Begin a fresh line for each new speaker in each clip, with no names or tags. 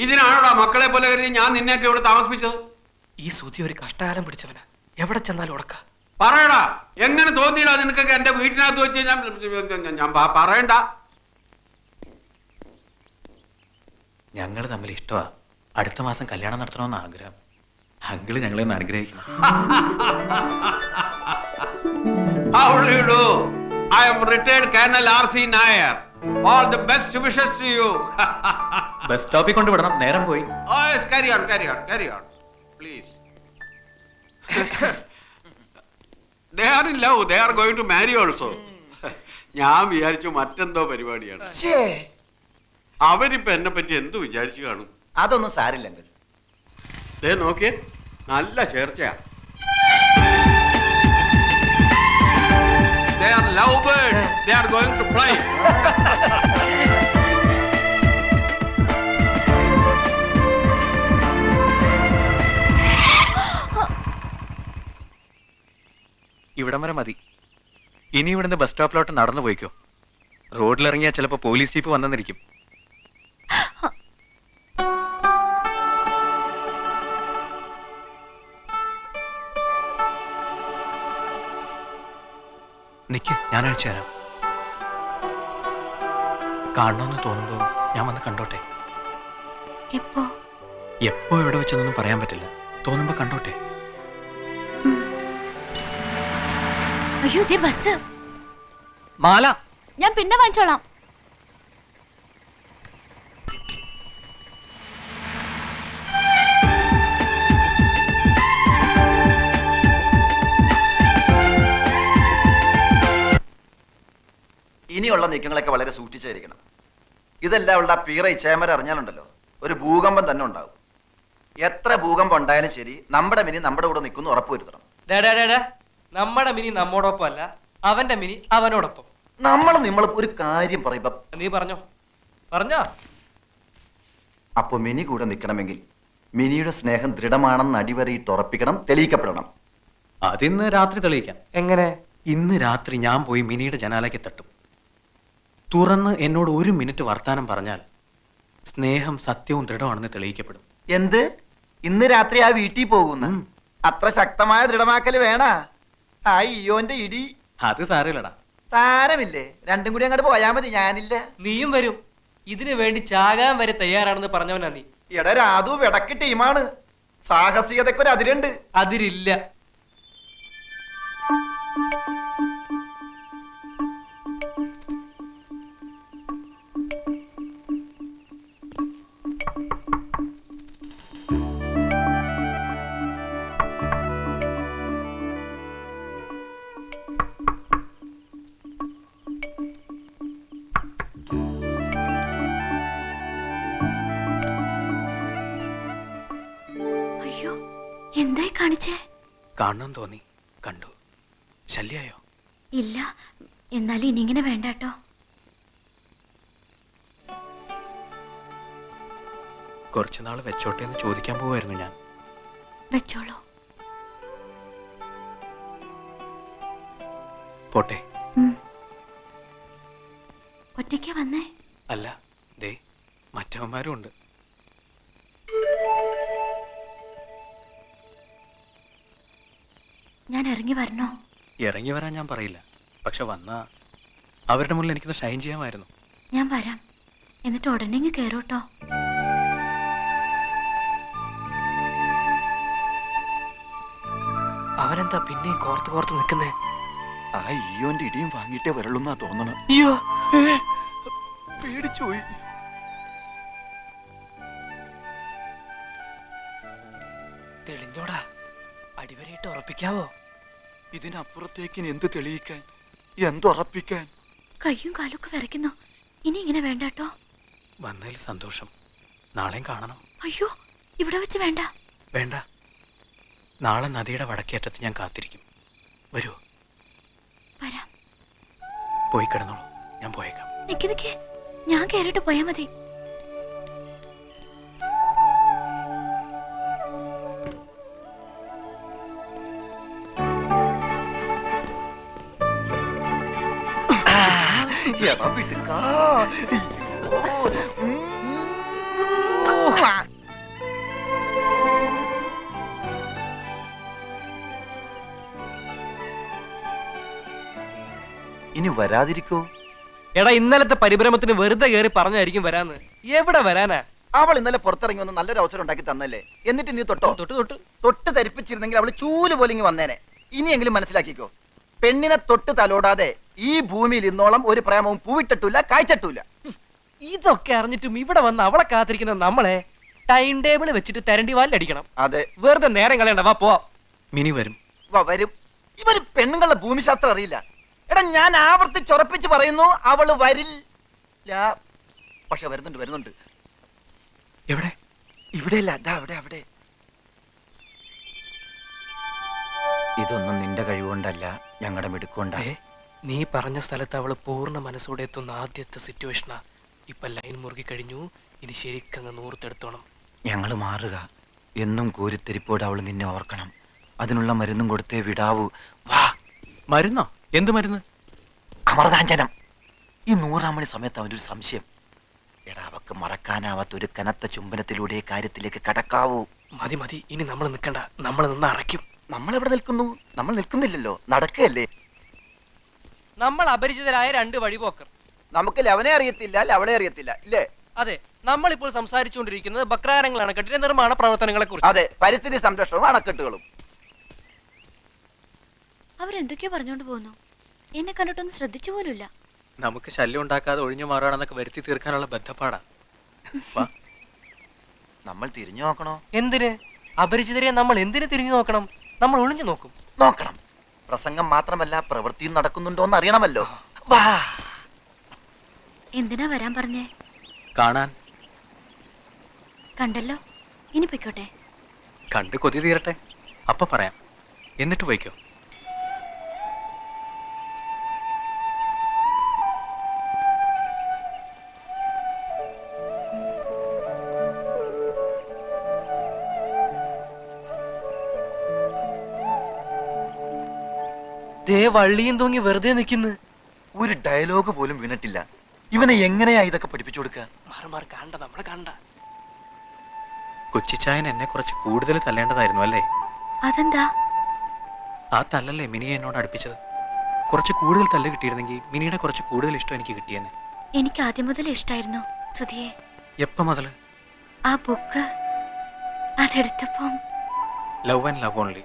ഇതിനാണോടാ മക്കളെ പോലെ കരുതി ഞാൻ നിന്നെയൊക്കെ ഇവിടെ താമസിപ്പിച്ചത്?
ഈ സുധി ഒരു കഷ്ടകാലം പിടിച്ചവന്, എവിടെ ചെന്നാലും ഉടക്ക.
പറയടാ, എങ്ങനെ തോന്നിയിടാ നിനക്കൊക്കെ എന്റെ വീട്ടിനകത്ത് വെച്ച് ഞാൻ പറയണ്ട.
ഞങ്ങൾ തമ്മിൽ ഇഷ്ടമാ. അടുത്ത മാസം കല്യാണം നടത്തണമെന്ന് ആഗ്രഹം. അങ്കിള് ഞങ്ങളെ ഒന്ന് അനുഗ്രഹിക്കണം.
How do you do? I am retired Colonel R.C. Nair. All the best wishes to you.
Bus സ്റ്റോപ്പിൽ കൊണ്ട് വിടണം, നേരം പോയി.
Oh yes, carry on, please. They are in love. They are going to marry also. ഞാൻ വിചാരിച്ചു മറ്റെന്തോ പരിപാടിയാണ്. അവരിപ്പോ എന്നെ പറ്റി എന്ത് വിചാരിച്ചു കാണും?
അതൊന്നും സാരില്ലെങ്കിൽ
നോക്കിയേ, നല്ല ചേർച്ചയാ. They are lovebirds. They are going to fly.
ഇവിടം വരെ മതി. ഇനി ഇവിടുന്ന് ബസ് സ്റ്റോപ്പിലോട്ട് നടന്നു പോയിക്കോ. റോഡിലിറങ്ങിയാൽ ചിലപ്പോ പോലീസ് ജീപ്പ് വന്നെന്നിരിക്കും. നിക്ക്, ഞാൻ അയച്ചു തരാം. കാണണമെന്ന് തോന്നുമ്പോ ഞാൻ വന്ന് കണ്ടോട്ടെ. എപ്പോ എവിടെ വെച്ചൊന്നും പറയാൻ പറ്റില്ല. തോന്നുമ്പോ കണ്ടോട്ടെ.
അയ്യോ, ബസ്.
മാല
ഞാൻ പിന്നെ വാങ്ങിച്ചോളാം.
ഇനിയുള്ള നീക്കങ്ങളൊക്കെ വളരെ സൂക്ഷിച്ചായിരിക്കണം. ഇതെല്ലാം അവളുടെ ആ പീറ ഇച്ചേമര അറിഞ്ഞാലുണ്ടല്ലോ, ഒരു ഭൂകമ്പം തന്നെ ഉണ്ടാവും. എത്ര ഭൂകമ്പം ഉണ്ടായാലും ശരി, നമ്മുടെ മിനി നമ്മുടെ കൂടെ നിൽക്കുന്നു ഉറപ്പുവരുത്തണം.
നമ്മുടെ മിനി നമ്മോടൊപ്പം അല്ല, അവന്റെ മിനി അവനോടൊപ്പം.
നമ്മൾ ഒരു കാര്യം പറയുമ്പോ
നീ പറഞ്ഞോ.
അപ്പൊ മിനി കൂടെ നിൽക്കണമെങ്കിൽ മിനിയുടെ സ്നേഹം ദൃഢമാണെന്ന് അടിവരയിട്ട് ഉറപ്പിക്കണം, തെളിയിക്കപ്പെടണം.
അതിന്ന് രാത്രി തെളിയിക്കാം.
എങ്ങനെ?
ഇന്ന് രാത്രി ഞാൻ പോയി മിനിയുടെ ജനാലയ്ക്ക് തട്ടും. തുറന്ന് എന്നോട് 1 മിനിറ്റ് വർത്താനം പറഞ്ഞാൽ സ്നേഹം സത്യവും ദൃഢമാണെന്ന് തെളിയിക്കപ്പെടും.
എന്ത്? ഇന്ന് രാത്രി ആ വീട്ടിൽ പോകുന്ന അത്ര ശക്തമായ ദൃഢമാക്കല് വേണ? ആ ഇയോന്റെ ഇടി
അത് സാരമില്ലടാ.
താരമില്ലേ, രണ്ടും കൂടി അങ്ങോട്ട് പോയാ മതി. ഞാനില്ല.
നീയും വരും. ഇതിനു വേണ്ടി ചാകാൻ വരെ തയ്യാറാണെന്ന് പറഞ്ഞവനാ നീ.
എടാ രാധു വിടക്ക് ടീമാണ്. സാഹസികതയ്ക്ക് ഒരു അതിരുണ്ട്.
അതിരില്ല.
എന്തായി കാണിച്ചേ?
കാണണം തോന്നി, കണ്ടു. ശല്യായോ?
ഇല്ല, എന്നാലും ഇനി ഇങ്ങനെ വേണ്ട കേട്ടോ.
കുറച്ചുനാൾ വെച്ചോട്ടെ എന്ന് ചോദിക്കാൻ പോവായിരുന്നു ഞാൻ.
വെച്ചോളൂ.
പോട്ടെ.
ഒറ്റയ്ക്കാ വന്നേ?
അല്ല, ദേ മറ്റവന്മാരും ഉണ്ട്.
ഞാൻ ഇറങ്ങി വരണോ?
ഇറങ്ങി വരാൻ ഞാൻ പറയില്ല, പക്ഷെ വന്നാ അവരുടെ മുന്നിൽ എനിക്കൊന്ന് ഷൈൻ ചെയ്യാമായിരുന്നു.
ഞാൻ വരാം, എന്നിട്ട് ഉടനെ കേറൂട്ടോ.
അവനെന്താ പിന്നെ കോർത്ത് നിൽക്കുന്നേ?
ആ ഇയോന്റെ ഇടിയും വാങ്ങിയിട്ടേ വരളുന്നാ തോന്നണം.
അയ്യോ,
പേടിച്ചുപോയി.
തെളിഞ്ഞോടാ, അടിവരയിട്ട് ഉറപ്പിക്കാവോ?
ഇതിനപ്പുറത്തേക്ക് എന്ത് തെളിയിക്കാൻ, എന്തുറപ്പിക്കാൻ?
കയ്യും കാലൊക്കെ വിറയ്ക്കുന്നു. ഇനി ഇങ്ങനെ വേണ്ട കേട്ടോ.
വന്നതിൽ സന്തോഷം. നാളെയും കാണണം.
അയ്യോ, ഇവിടെ വെച്ച് വേണ്ട.
വേണ്ട, നാളെ നദിയുടെ വടക്കേറ്റത്ത് ഞാൻ കാത്തിരിക്കും. വരൂ.
വരാം.
പോയി കിടന്നോളൂ, ഞാൻ പോയേക്കാം.
നിക്ക്, ഞാൻ കേറിട്ട് പോയാ മതി.
ഇനി വരാതിരിക്കോ?
എടാ ഇന്നലത്തെ പരിഭ്രമത്തിന് വെറുതെ കയറി പറഞ്ഞായിരിക്കും വരാന്ന്. എവിടെ വരാനാ?
അവൾ ഇന്നലെ പുറത്തിറങ്ങി വന്ന് നല്ലൊരു അവസരം ഉണ്ടാക്കി തന്നല്ലേ, എന്നിട്ട് നീ തൊട്ടോ? തൊട്ട് ധരിപ്പിച്ചിരുന്നെങ്കിൽ അവള് ചൂല് പോലെ ഇങ്ങ് വന്നേനെ. ഇനിയെങ്കിലും മനസ്സിലാക്കിക്കോ, പെണ്ണിനെ തൊട്ട് തലോടാതെ ഈ ഭൂമിയിൽ ഇന്നോളം ഒരു പ്രേമവും പൂവിട്ടിട്ടില്ല, കായ്ച്ചിട്ടില്ല.
ഇതൊക്കെ അറിഞ്ഞിട്ടും ഇവിടെ വന്ന് അവളെ കാത്തിരിക്കുന്ന നമ്മളെ ടൈം ടേബിൾ വെച്ചിട്ട് തരണ്ടി വാലടിക്കണം.
അതെ,
വെറുതെ നേരം കളയണ്ട, വാ പോവാം.
മിനി വരും.
വരും. ഇവര് പെണ്ണുങ്ങളുടെ ഭൂമിശാസ്ത്രം അറിയില്ല. എടാ ഞാൻ ആവർത്തിച്ചുറപ്പിച്ച് പറയുന്നു, അവള് വരില്ല. പക്ഷെ വരുന്നുണ്ട്.
എവിടെ?
ഇവിടെയല്ല, അതാ അവിടെ. ഇതൊന്നും നിന്റെ കഴിവുകൊണ്ടല്ല, ഞങ്ങളുടെ മിടുക്കൊണ്ടായേ.
നീ പറഞ്ഞ സ്ഥലത്ത് അവള് പൂർണ്ണ മനസ്സോടെ എത്തുന്ന ആദ്യത്തെ സിറ്റുവേഷനാ. ഇപ്പൊ ലൈൻ മുറുകി കഴിഞ്ഞു, ഇനി ശരിക്കങ്ങ് നൂർത്തെടുത്തോണം.
ഞങ്ങൾ മാറുക. എന്നും കൂരിത്തെരിപ്പോടെ അവൾ നിന്നെ ഓർക്കണം. അതിനുള്ള മരുന്നും കൊടുത്തേ വിടാവൂ. വാ.
മരുന്നോ? എന്ത് മരുന്ന്?
അമൃതാഞ്ജനം. ഈ 100-ാം മണി സമയത്ത് അവൻ്റെ ഒരു സംശയം. എടാ, അവക്ക് മറക്കാനാവാത്ത ഒരു കനത്ത ചുംബനത്തിലൂടെ കാര്യത്തിലേക്ക് കടക്കാവൂ.
മതി, ഇനി നമ്മൾ നിൽക്കണ്ട. നമ്മൾ നിന്ന് അറയ്ക്കും.
നമ്മൾ എവിടെ നിൽക്കുന്നു? നമ്മൾ നിൽക്കുന്നില്ലല്ലോ, നടക്കുകയല്ലേ.
നമ്മൾ അപരിചിതരായ രണ്ട് വഴിപോക്കർ.
നമുക്ക് ലവനെ അറിയത്തില്ല, ലവളെ അറിയത്തില്ല, ഇല്ലേ?
അതെ, നമ്മളിപ്പോൾ സംസാരിച്ചുകൊണ്ടിരിക്കുന്നത് ബക്രാരങ്ങൾ അണക്കെട്ടിന്റെ നിർമ്മാണ പ്രവർത്തനങ്ങളെ കുറിച്ച്.
അതെ, പരിസ്ഥിതി സംരക്ഷണവും അണക്കെട്ടുകളും.
അവരെന്തൊക്കെയോ പറഞ്ഞോണ്ട് പോകുന്നു. എന്നെ കണ്ടിട്ടൊന്നും ശ്രദ്ധിച്ചു പോലുമില്ല.
നമുക്ക് ശല്യം ഉണ്ടാക്കാതെ ഒഴിഞ്ഞു മാറുകയാണെന്നൊക്കെ വരുത്തി തീർക്കാനുള്ള ബന്ധപ്പാടാ.
നമ്മൾ തിരിഞ്ഞു നോക്കണോ?
എന്തിന്? അപരിചിതരെ നമ്മൾ എന്തിനു തിരിഞ്ഞു നോക്കണം? നമ്മൾ ഒളിഞ്ഞു
നോക്കണം. പ്രസംഗം മാത്രമല്ല, പ്രവൃത്തിയും നടക്കുന്നുണ്ടോ എന്ന് അറിയണമല്ലോ. വാ.
എന്തിനാ വരാൻ പറഞ്ഞേ?
കാണാൻ.
കണ്ടല്ലോ, ഇനി പൊയ്ക്കോട്ടെ.
കണ്ട് കൊതി തീരട്ടെ, അപ്പൊ പറയാം. എന്നിട്ട് പോയിക്കോ.
ദേ വള്ളിയും തൂങ്ങി വെറുതെ നിൽക്കുന്നു.
ഒരു ഡയലോഗ് പോലും വീണിട്ടില്ല. ഇവനെ എങ്ങനെയാ ഇതൊക്കെ പഠിപ്പിച്ചു കൊടുക്കുക?
മാറി കണ്ട, നമ്മളെ കണ്ട.
കൊച്ചിച്ചായൻ എന്നെ കുറച്ച് കൂടുതൽ തല്ലേണ്ടതായിരുന്നു അല്ലേ?
അതെന്താ?
ആ തല്ലല്ലേ മിനിയെ എന്നോട് അടുപ്പിച്ചത്. കുറച്ച് കൂടുതൽ തല്ല് കിട്ടിയിരുന്നെങ്കിൽ മിനിയുടെ കുറച്ച് കൂടുതൽ ഇഷ്ടം എനിക്ക് കിട്ടിയെന്നെ.
എനിക്ക് ആദ്യം മുതൽ ഇഷ്ടായിരുന്നു സുധിയെ.
എപ്പ മുതല്?
ആ ബുക്ക് അതെടുത്തപ്പം.
Love and love only.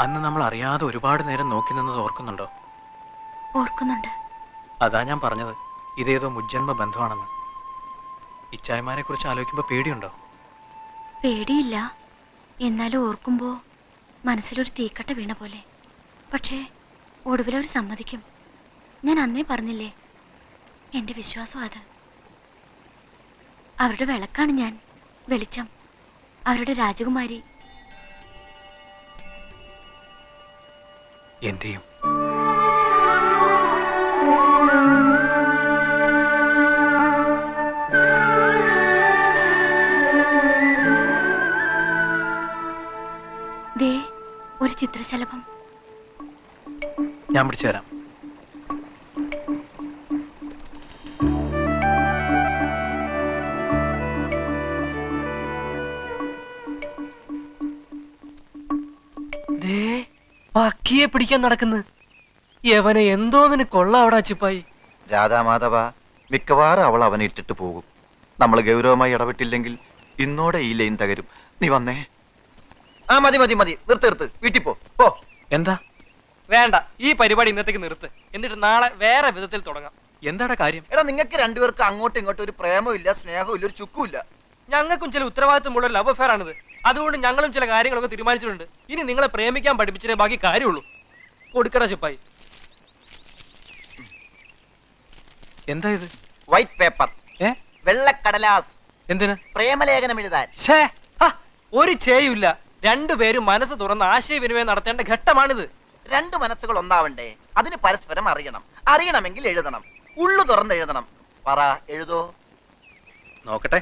അന്ന് നമ്മൾ അറിയാതെ ഒരുപാട് നേരം നോക്കി നിന്നത് ഓർക്കുന്നുണ്ടോ?
ഓർക്കുന്നുണ്ട്.
അതാ ഞാൻ പറഞ്ഞത്, ഇതേതോ മുജ്ജന്മ ബന്ധമാണെന്ന്. ഇച്ചായമാരെ കുറിച്ച് ആലോചിക്കുമ്പോ പേടിയുണ്ടോ?
പേടിയില്ല, എന്നാലും ഓർക്കുമ്പോ മനസ്സിലൊരു തീക്കട്ട വീണ പോലെ. പക്ഷേ ഒടുവിലവർ സമ്മതിക്കും. ഞാൻ അന്നേ പറഞ്ഞില്ലേ, എന്റെ വിശ്വാസം അത്. അവരുടെ വിളക്കാണ് ഞാൻ, വെളിച്ചം. അവരുടെ രാജകുമാരി.
എന്റെയും.
ദേ ഒരു ചിത്രശലഭം.
ഞാൻ പിടിച്ചു തരാം.
പക്കിയെ പിടിക്കാൻ നടക്കുന്നു. യവനെ എന്തോന്നിന് കൊള്ളാവടാ ചിപ്പായി.
രാധാമാധവ, മിക്കവാറും അവൾ അവനെ ഇട്ടിട്ട് പോകും. നമ്മൾ ഗൗരവമായി ഇടപെട്ടില്ലെങ്കിൽ ഇന്നോടെ ഈ ലൈൻ തകരും. നീ വന്നേ. ആ മതി, നിർത്ത്. വീട്ടിൽ പോ.
എന്താ?
വേണ്ട, ഈ പരിപാടി ഇന്നത്തേക്ക് നിർത്ത്. എന്നിട്ട് നാളെ വേറെ വിധത്തിൽ തുടങ്ങാം.
എന്താടാ കാര്യം?
എടാ, നിങ്ങൾക്ക് രണ്ടുപേർക്ക് അങ്ങോട്ടും ഇങ്ങോട്ടും ഒരു പ്രേമവും ഇല്ല, സ്നേഹവും ഇല്ല, ഒരു ചുക്കും ഇല്ല.
ഞങ്ങൾക്കും ചില ഉത്തരവാദിത്വമുള്ള ലവ് അഫെയർ ആണിത്. അതുകൊണ്ട് ഞങ്ങളും ചില കാര്യങ്ങളൊക്കെ തീരുമാനിച്ചിട്ടുണ്ട്. ഇനി നിങ്ങളെ പ്രേമിക്കാൻ പഠിപ്പിച്ചേ ബാക്കി കാര്യമുള്ളൂ. കൊടുക്കട ചിപ്പായി.
എന്താ ഇത്?
വൈറ്റ് പേപ്പർ, വെള്ളക്കടലാസ്.
എന്തിന്?
പ്രേമലേഖനം എഴുതാൻ.
ഒരു ചേയുമില്ല. രണ്ടുപേരും മനസ്സ് തുറന്ന് ആശയവിനിമയം നടത്തേണ്ട ഘട്ടമാണിത്.
രണ്ട് മനസ്സുകൾ ഒന്നാവണ്ടേ? അതിന് പരസ്പരം അറിയണം. അറിയണമെങ്കിൽ എഴുതണം. ഉള്ളു തുറന്ന് എഴുതണം. പറ, എഴുതോ?
നോക്കട്ടെ.